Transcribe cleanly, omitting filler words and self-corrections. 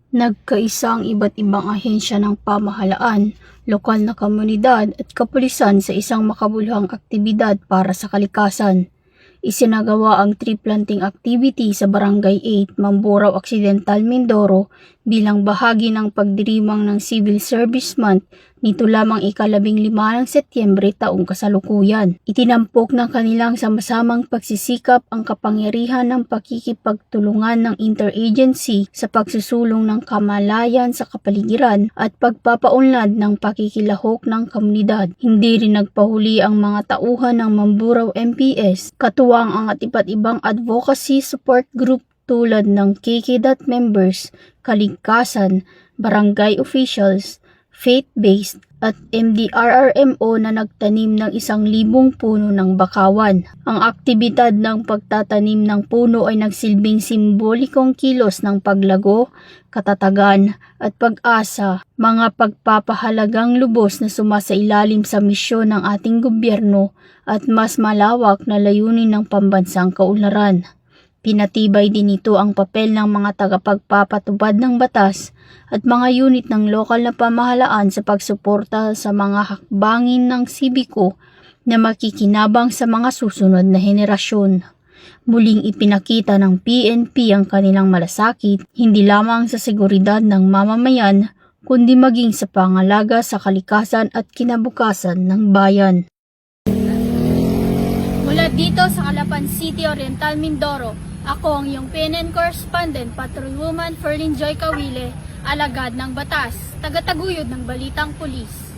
Nagkaisa ang iba't ibang ahensya ng pamahalaan, lokal na komunidad at kapulisan sa isang makabuluhang aktibidad para sa kalikasan. Isinagawa ang tree planting activity sa Barangay 8, Mamburao Occidental, Mindoro bilang bahagi ng pagdiriwang ng Civil Service Month nito lamang ika-15 ng Setyembre taong kasalukuyan. Itinampok ng kanilang sama-samang pagsisikap ang kapangyarihan ng pakikipagtulungan ng interagency sa pagsusulong ng kamalayan sa kapaligiran at pagpapaunlad ng pakikilahok ng komunidad. Hindi rin nagpahuli ang mga tauhan ng Mamburao MPS, katuwang ang iba't ibang advocacy support group tulad ng KK members, kalikasan, barangay officials, faith-based at MDRRMO na nagtanim ng 1,000 puno ng bakawan. Ang aktibidad ng pagtatanim ng puno ay nagsilbing simbolikong kilos ng paglago, katatagan at pag-asa, mga pagpapahalagang lubos na sumasailalim sa misyon ng ating gobyerno at mas malawak na layunin ng pambansang kaunlaran. Pinatibay din ito ang papel ng mga tagapagpapatupad ng batas at mga unit ng lokal na pamahalaan sa pagsuporta sa mga hakbangin ng sibiko na makikinabang sa mga susunod na henerasyon. Muling ipinakita ng PNP ang kanilang malasakit hindi lamang sa seguridad ng mamamayan kundi maging sa pangalaga sa kalikasan at kinabukasan ng bayan. Mula dito sa Calapan City, Oriental, Mindoro, ako ang iyong PNN correspondent, Patrolwoman Ferlyn Joy Kawile, alagad ng batas, tagataguyod ng balitang pulis.